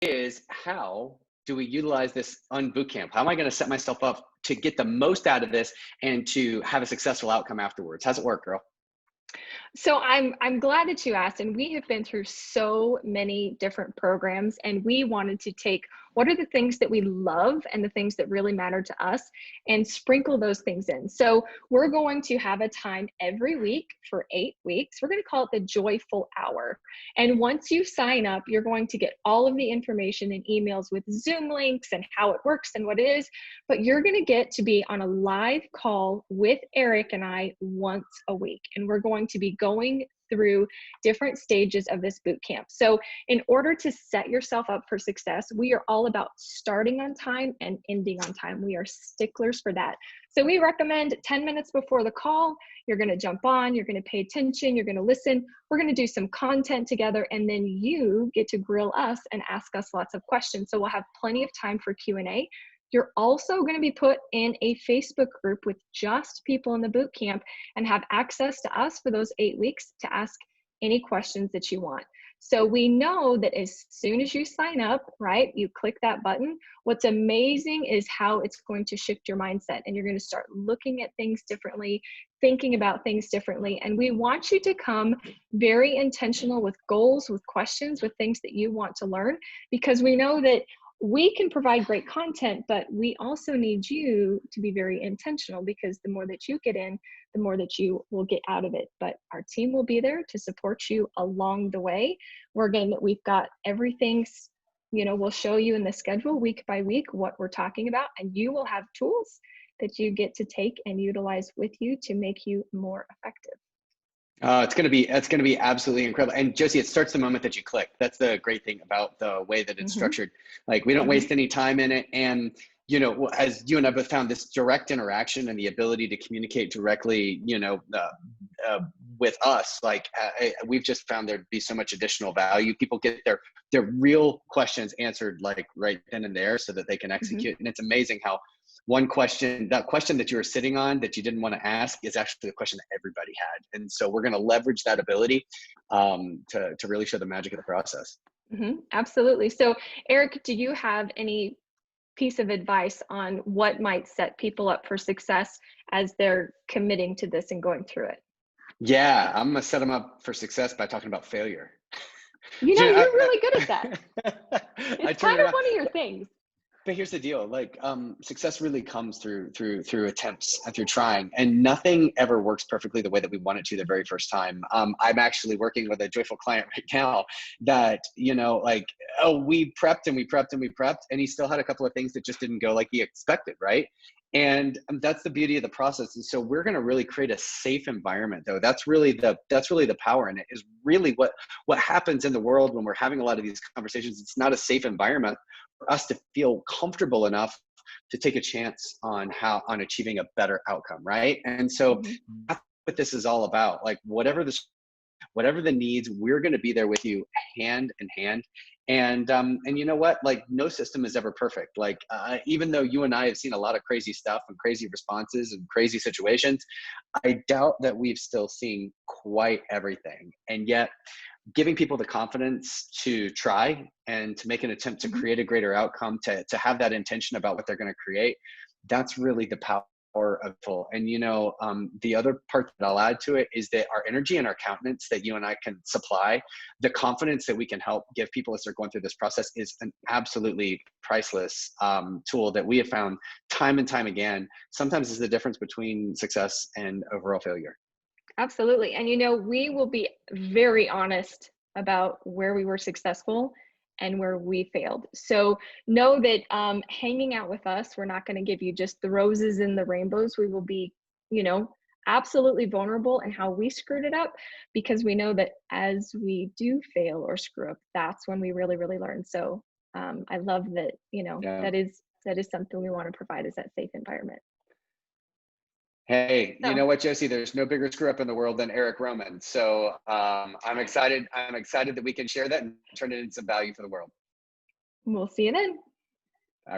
is, how do we utilize this Un-Bootcamp? How am I going to set myself up to get the most out of this and to have a successful outcome afterwards? How's it work, girl? So I'm glad that you asked, and we have been through so many different programs, and we wanted to take what are the things that we love and the things that really matter to us and sprinkle those things in. So we're going to have a time every week for 8 weeks. We're going to call it the joyful hour. And once you sign up, you're going to get all of the information in emails with Zoom links and how it works and what it is, but you're going to get to be on a live call with Eric and I once a week. And we're going to be going through different stages of this boot camp. So in order to set yourself up for success, we are all about starting on time and ending on time. We are sticklers for that. So we recommend 10 minutes before the call, you're going to jump on, you're going to pay attention, you're going to listen. We're going to do some content together, and then you get to grill us and ask us lots of questions. So we'll have plenty of time for Q&A. You're also going to be put in a Facebook group with just people in the boot camp and have access to us for those 8 weeks to ask any questions that you want. So we know that as soon as you sign up, right, you click that button. What's amazing is how it's going to shift your mindset, and you're going to start looking at things differently, thinking about things differently. And we want you to come very intentional with goals, with questions, with things that you want to learn, because we know that we can provide great content, but we also need you to be very intentional, because the more that you get in, the more that you will get out of it. But our team will be there to support you along the way. We've got everything, we'll show you in the schedule week by week what we're talking about, and you will have tools that you get to take and utilize with you to make you more effective. It's gonna be absolutely incredible. And Josie, it starts the moment that you click. That's the great thing about the way that it's structured. Like, we don't waste any time in it. And, as you and I both found, this direct interaction and the ability to communicate directly, with us, we've just found there'd be so much additional value. People get their real questions answered, like, right then and there, so that they can execute. And it's amazing how that question that you were sitting on that you didn't want to ask is actually the question that everybody had. And so we're going to leverage that ability to really show the magic of the process. Absolutely. So Eric, do you have any piece of advice on what might set people up for success as they're committing to this and going through it? Yeah, I'm going to set them up for success by talking about failure. You're really good at that. It's kind of one of your things. But here's the deal, success really comes through attempts and through trying, and nothing ever works perfectly the way that we want it to the very first time. I'm actually working with a joyful client right now that, we prepped and we prepped and we prepped, and he still had a couple of things that just didn't go like he expected, right? And that's the beauty of the process. And so we're going to really create a safe environment, though. That's really the power in it, is really what happens in the world when we're having a lot of these conversations. It's not a safe environment for us to feel comfortable enough to take a chance on achieving a better outcome, right? And so that's what this is all about. Like, whatever the needs, we're going to be there with you hand in hand. And you know what? Like, no system is ever perfect. Even though you and I have seen a lot of crazy stuff and crazy responses and crazy situations, I doubt that we've still seen quite everything. And yet, giving people the confidence to try and to make an attempt to create a greater outcome, to have that intention about what they're going to create, that's really the power of full. And the other part that I'll add to it is that our energy and our countenance that you and I can supply, the confidence that we can help give people as they're going through this process, is an absolutely priceless tool that we have found time and time again sometimes is the difference between success and overall failure. Absolutely. And we will be very honest about where we were successful and where we failed. So know that hanging out with us, we're not going to give you just the roses and the rainbows. We will be, absolutely vulnerable in how we screwed it up, because we know that as we do fail or screw up, that's when we really, really learn. So I love that, that is something we want to provide, is that safe environment. Hey, you know what, Josie? There's no bigger screw up in the world than Eric Roman. So I'm excited that we can share that and turn it into some value for the world. We'll see you then.